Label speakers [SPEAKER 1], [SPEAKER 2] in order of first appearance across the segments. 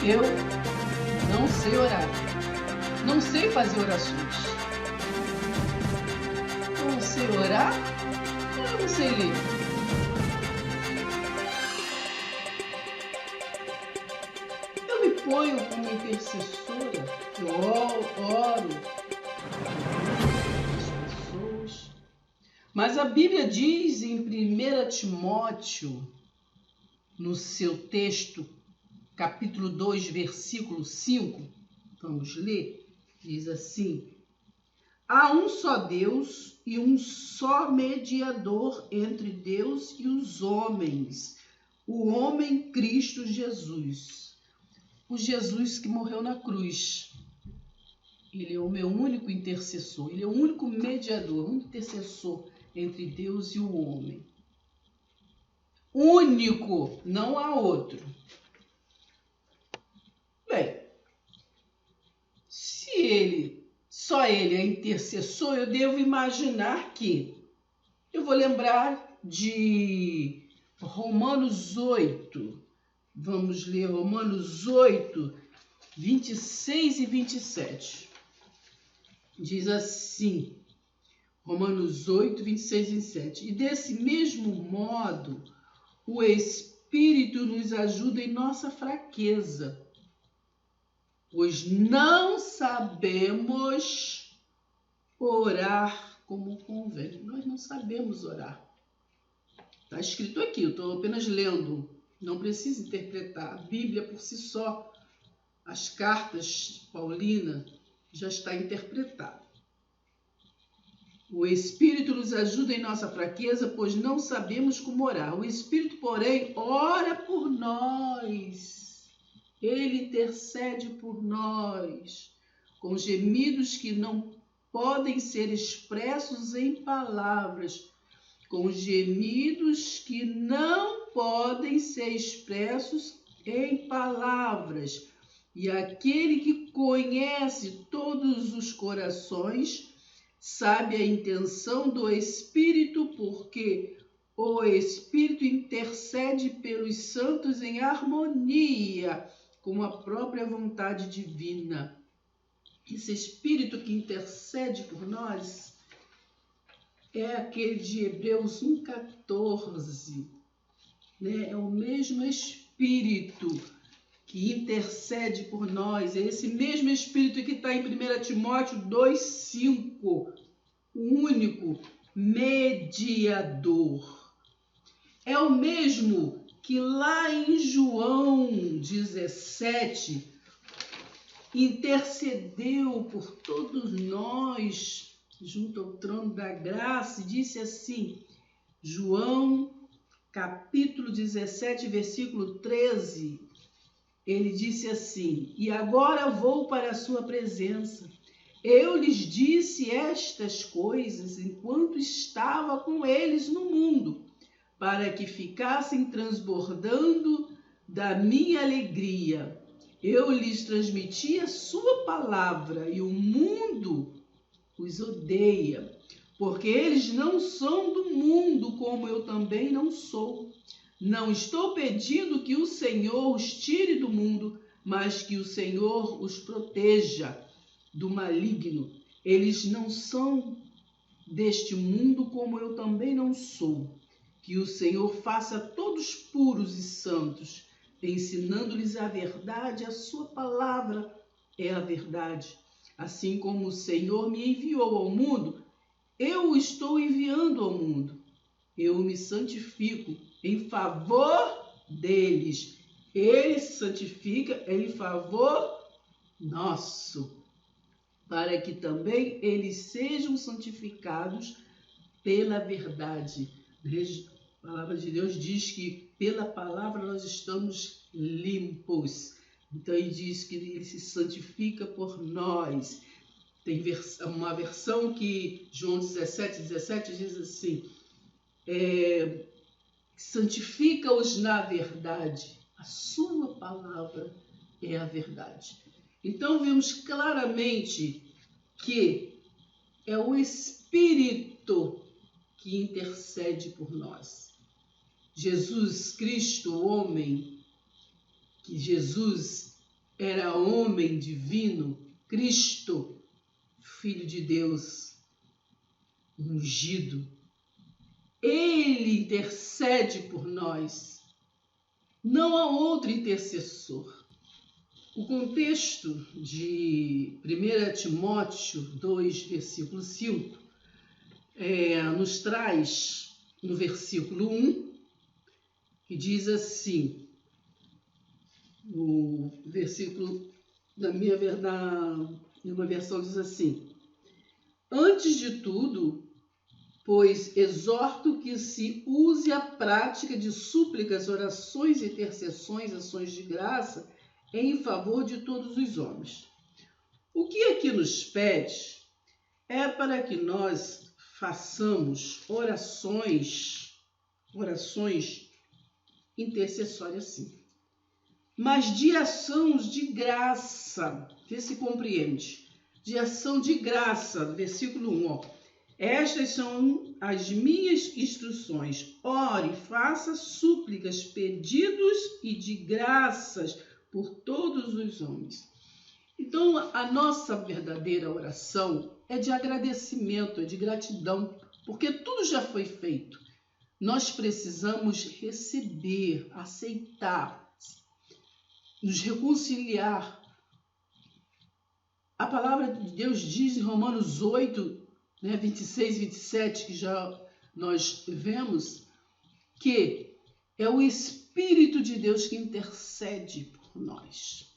[SPEAKER 1] Eu não sei orar. Não sei fazer orações. Eu não sei orar, eu não sei ler. Eu me ponho como intercessora. Eu oro as pessoas. Mas a Bíblia diz em 1 Timóteo, no seu texto, capítulo 2, versículo 5, vamos ler, diz assim: há um só Deus e um só mediador entre Deus e os homens, o homem Cristo Jesus. O Jesus que morreu na cruz. Ele é o meu único intercessor, ele é o único mediador, um intercessor entre Deus e o homem. Único, não há outro. Bem, se só ele é intercessor, eu devo imaginar que eu vou lembrar de Romanos 8. Vamos ler Romanos 8, 26 e 27. Diz assim, Romanos 8, 26 e 27. E desse mesmo modo, o Espírito nos ajuda em nossa fraqueza, pois não sabemos orar como convém. Nós não sabemos orar. Está escrito aqui, eu estou apenas lendo. Não precisa interpretar. A Bíblia por si só, as cartas paulinas, já está interpretada. O Espírito nos ajuda em nossa fraqueza, pois não sabemos como orar. O Espírito, porém, ora por nós. Ele intercede por nós, com gemidos que não podem ser expressos em palavras, com gemidos que não podem ser expressos em palavras. E aquele que conhece todos os corações sabe a intenção do Espírito, porque o Espírito intercede pelos santos em harmonia com a própria vontade divina. Esse Espírito que intercede por nós é aquele de Hebreus 1,14. Né? É o mesmo Espírito que intercede por nós. É esse mesmo Espírito que está em 1 Timóteo 2,5. O único mediador. É o mesmo que lá em João 17 intercedeu por todos nós junto ao trono da graça e disse assim, João capítulo 17, versículo 13, ele disse assim, e agora vou para a sua presença. Eu lhes disse estas coisas enquanto estava com eles no mundo, para que ficassem transbordando da minha alegria. Eu lhes transmiti a sua palavra e o mundo os odeia, porque eles não são do mundo, como eu também não sou. Não estou pedindo que o Senhor os tire do mundo, mas que o Senhor os proteja do maligno. Eles não são deste mundo, como eu também não sou. Que o Senhor faça todos puros e santos, ensinando-lhes a verdade, a sua palavra é a verdade. Assim como o Senhor me enviou ao mundo, eu o estou enviando ao mundo. Eu me santifico em favor deles. Ele se santifica em favor nosso, para que também eles sejam santificados pela verdade. A palavra de Deus diz que pela palavra nós estamos limpos. Então ele diz que ele se santifica por nós. Tem uma versão que João 17 diz assim, santifica-os na verdade. A sua palavra é a verdade. Então vemos claramente que é o Espírito que intercede por nós. Jesus Cristo, o homem, que Jesus era homem divino, Cristo, Filho de Deus, ungido. Ele intercede por nós. Não há outro intercessor. O contexto de 1 Timóteo 2, versículo 5, nos traz no versículo 1, que diz assim, o versículo uma versão diz assim: antes de tudo, pois exorto que se use a prática de súplicas, orações, intercessões, ações de graça em favor de todos os homens. O que aqui nos pede é para que nós façamos orações intercessórias, sim, mas de ações de graça. Vê se compreende. De ação de graça, versículo 1, ó. Estas são as minhas instruções. Ore, faça súplicas, pedidos e de graças por todos os homens. Então, a nossa verdadeira oração é de agradecimento, é de gratidão, porque tudo já foi feito. Nós precisamos receber, aceitar, nos reconciliar. A palavra de Deus diz em Romanos 8, 26 e 27, que já nós vemos, que é o Espírito de Deus que intercede por nós.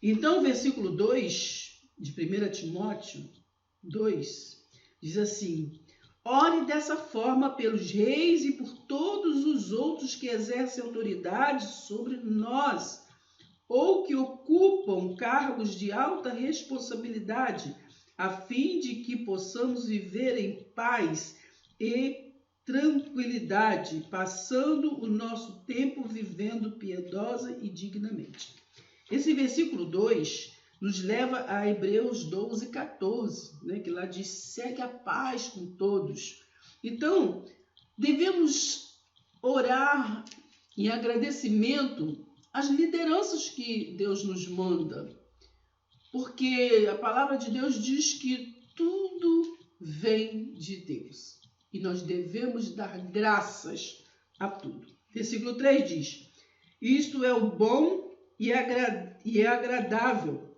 [SPEAKER 1] Então, o versículo 2 de 1 Timóteo 2 diz assim: ore dessa forma pelos reis e por todos os outros que exercem autoridade sobre nós, ou que ocupam cargos de alta responsabilidade, a fim de que possamos viver em paz e tranquilidade, passando o nosso tempo vivendo piedosa e dignamente. Esse versículo 2 nos leva a Hebreus 12, 14, que lá diz: segue a paz com todos. Então, devemos orar em agradecimento às lideranças que Deus nos manda, porque a palavra de Deus diz que tudo vem de Deus e nós devemos dar graças a tudo. Versículo 3 diz: isto é o bom e é agradável.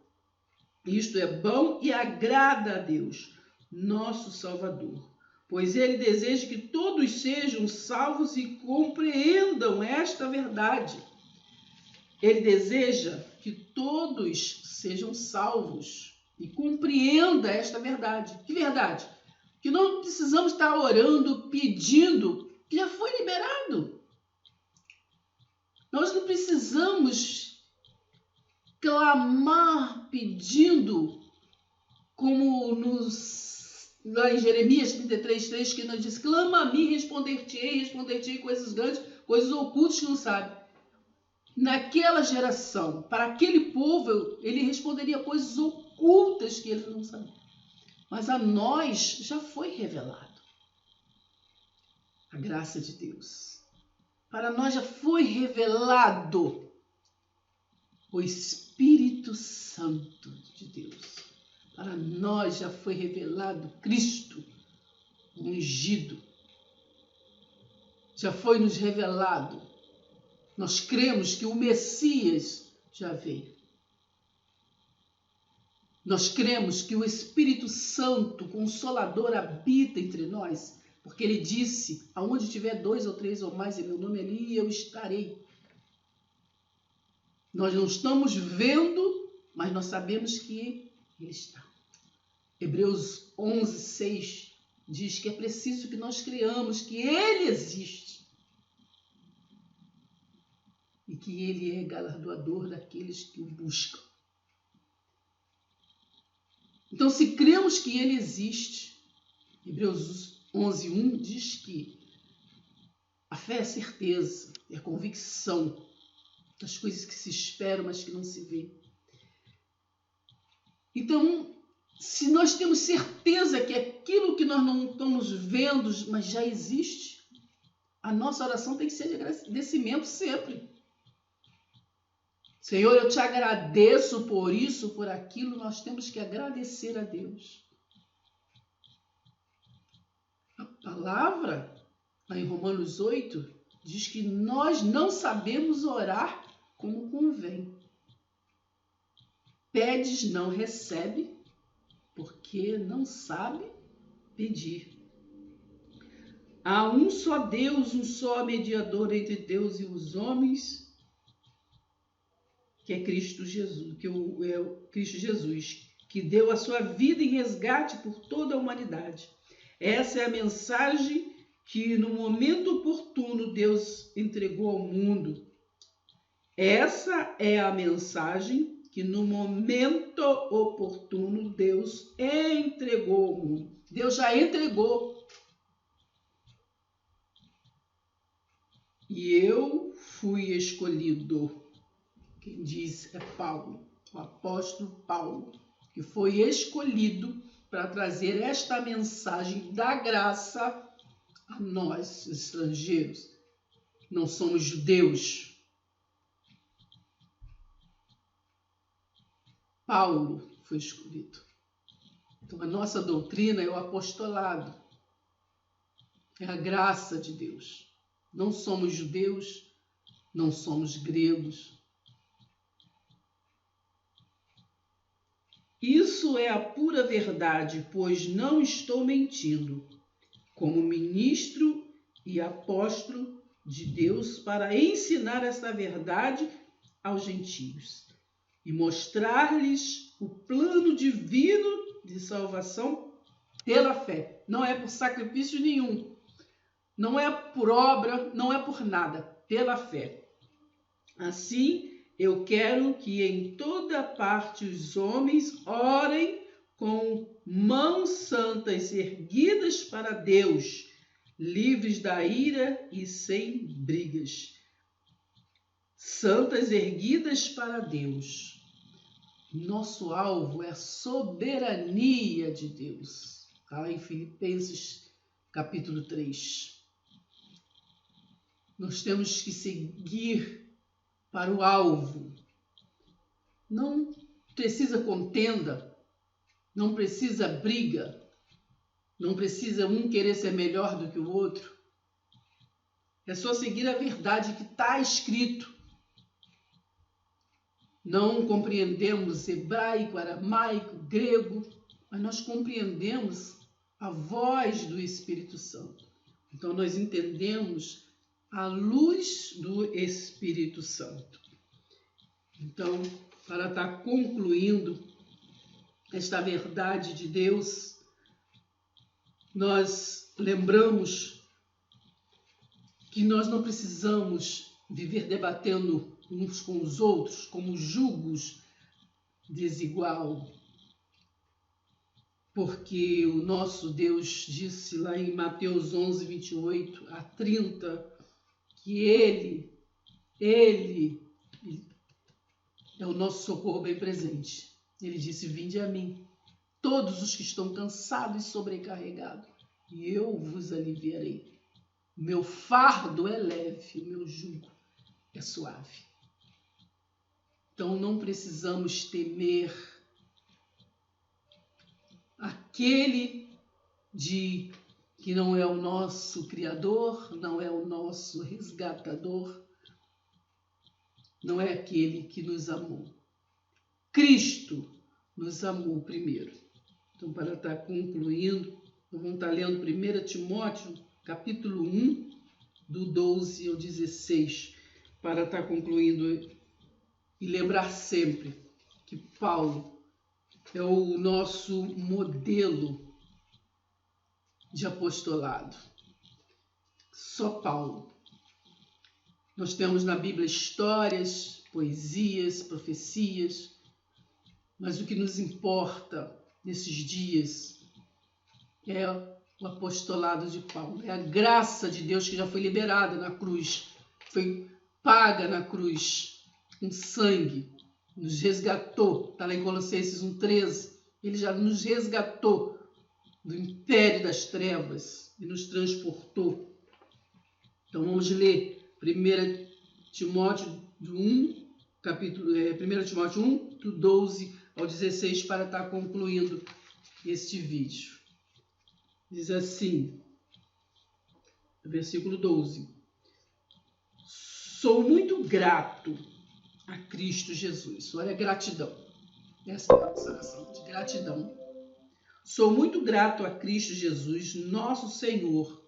[SPEAKER 1] Isto é bom e agrada a Deus, nosso Salvador, pois Ele deseja que todos sejam salvos e compreendam esta verdade. Ele deseja que todos sejam salvos e compreendam esta verdade. Que verdade? Que não precisamos estar orando, pedindo, que já foi liberado. Nós não precisamos clamar pedindo, como lá em Jeremias 33:3, que nós diz: clama a mim, responder-te-ei coisas grandes, coisas ocultas que não sabe. Naquela geração, para aquele povo, ele responderia coisas ocultas que eles não sabiam. Mas a nós já foi revelado a graça de Deus. Para nós já foi revelado o Espírito Santo de Deus. Para nós já foi revelado Cristo, ungido. Já foi nos revelado. Nós cremos que o Messias já veio. Nós cremos que o Espírito Santo, Consolador, habita entre nós, porque ele disse: aonde tiver 2 ou 3 ou mais em meu nome, ali eu estarei. Nós não estamos vendo, mas nós sabemos que ele está. Hebreus 11:6 diz que é preciso que nós creiamos que ele existe e que ele é galardoador daqueles que o buscam. Então, se cremos que ele existe, Hebreus 11:1 diz que a fé é a certeza, é a convicção das coisas que se esperam, mas que não se vê. Então, se nós temos certeza que aquilo que nós não estamos vendo, mas já existe, a nossa oração tem que ser de agradecimento sempre. Senhor, eu te agradeço por isso, por aquilo. Nós temos que agradecer a Deus. A palavra, lá em Romanos 8, diz que nós não sabemos orar como convém. Pedes, não recebe, porque não sabe pedir. Há um só Deus, um só mediador entre Deus e os homens, que é Cristo Jesus, Cristo Jesus, que deu a sua vida em resgate por toda a humanidade. Essa é a mensagem que no momento oportuno Deus entregou ao mundo. Essa é a mensagem que no momento oportuno Deus entregou ao mundo. Deus já entregou. E eu fui escolhido. Quem diz é Paulo, o apóstolo Paulo, que foi escolhido para trazer esta mensagem da graça a nós, estrangeiros. Não somos judeus. Paulo foi escolhido. Então, a nossa doutrina é o apostolado. É a graça de Deus. Não somos judeus, não somos gregos. Isso é a pura verdade, pois não estou mentindo, como ministro e apóstolo de Deus, para ensinar esta verdade aos gentios e mostrar-lhes o plano divino de salvação pela fé. Não é por sacrifício nenhum, não é por obra, não é por nada, pela fé. Assim, eu quero que em toda parte os homens orem com mãos santas erguidas para Deus, livres da ira e sem brigas. Santas erguidas para Deus. Nosso alvo é a soberania de Deus. Está lá em Filipenses capítulo 3. Nós temos que seguir para o alvo. Não precisa contenda, não precisa briga, não precisa um querer ser melhor do que o outro. É só seguir a verdade que está escrito. Não compreendemos hebraico, aramaico, grego, mas nós compreendemos a voz do Espírito Santo. Então nós entendemos a luz do Espírito Santo. Então, para estar concluindo esta verdade de Deus, nós lembramos que nós não precisamos viver debatendo uns com os outros como julgos desigual, porque o nosso Deus disse lá em Mateus 11, 28 a 30, que Ele é o nosso socorro bem presente. Ele disse, vinde a mim, todos os que estão cansados e sobrecarregados, e eu vos aliviarei. O meu fardo é leve, o meu jugo é suave. Então não precisamos temer aquele que não é o nosso Criador, não é o nosso resgatador, não é aquele que nos amou. Cristo nos amou primeiro. Então, para estar concluindo, vamos estar lendo 1 Timóteo, capítulo 1, do 12 ao 16, para estar concluindo e lembrar sempre que Paulo é o nosso modelo de apostolado. Só Paulo. Nós temos na Bíblia histórias, poesias, profecias, mas o que nos importa nesses dias é o apostolado de Paulo, é a graça de Deus que já foi liberada na cruz, foi paga na cruz, com sangue, nos resgatou, está lá em Colossenses 1,13, ele já nos resgatou do império das trevas e nos transportou. Então vamos ler 1 Timóteo 1, capítulo 1 Timóteo 1, do 12 ao 16, para estar concluindo este vídeo. Diz assim, versículo 12. Sou muito grato a Cristo Jesus. Olha a gratidão. Essa é a nossa oração de gratidão. Sou muito grato a Cristo Jesus, nosso Senhor,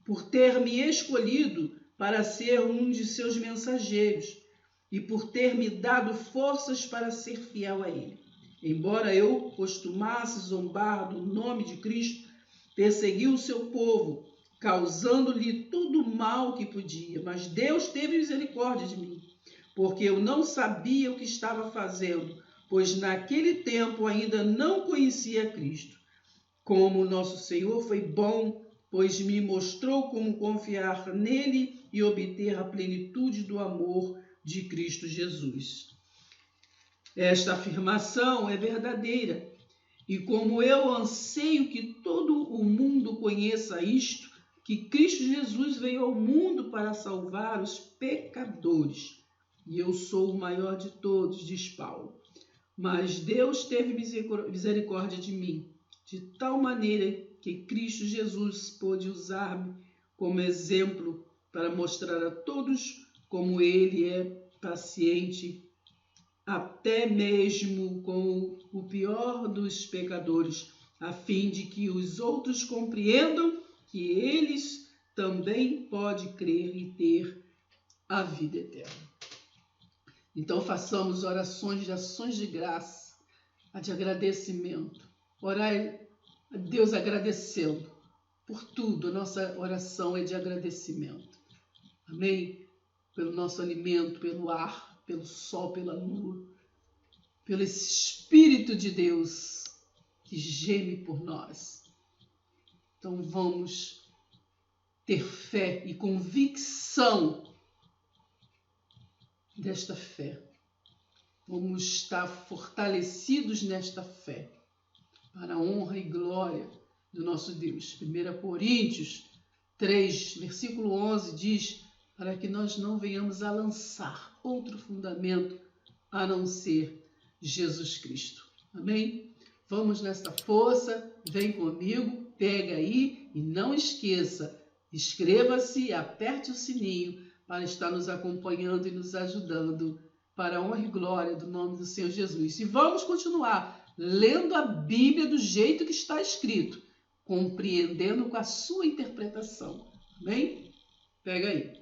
[SPEAKER 1] por ter me escolhido para ser um de seus mensageiros e por ter me dado forças para ser fiel a Ele. Embora eu costumasse zombar do nome de Cristo, persegui o seu povo, causando-lhe todo o mal que podia. Mas Deus teve misericórdia de mim, porque eu não sabia o que estava fazendo, pois naquele tempo ainda não conhecia Cristo. Como nosso Senhor foi bom, pois me mostrou como confiar nele e obter a plenitude do amor de Cristo Jesus. Esta afirmação é verdadeira, e como eu anseio que todo o mundo conheça isto, que Cristo Jesus veio ao mundo para salvar os pecadores, e eu sou o maior de todos, diz Paulo. Mas Deus teve misericórdia de mim, de tal maneira que Cristo Jesus pôde usar-me como exemplo para mostrar a todos como Ele é paciente, até mesmo com o pior dos pecadores, a fim de que os outros compreendam que eles também podem crer e ter a vida eterna. Então façamos orações de ações de graça, de agradecimento. Orar a Deus agradecendo por tudo. A nossa oração é de agradecimento. Amém? Pelo nosso alimento, pelo ar, pelo sol, pela lua, pelo Espírito de Deus que geme por nós. Então vamos ter fé e convicção desta fé. Vamos estar fortalecidos nesta fé, para a honra e glória do nosso Deus. 1 Coríntios 3, versículo 11 diz, para que nós não venhamos a lançar outro fundamento a não ser Jesus Cristo. Amém? Vamos nessa força, vem comigo, pega aí e não esqueça, inscreva-se, aperte o sininho para estar nos acompanhando e nos ajudando para a honra e glória do nome do Senhor Jesus. E vamos continuar lendo a Bíblia do jeito que está escrito, compreendendo com a sua interpretação. Amém? Pega aí.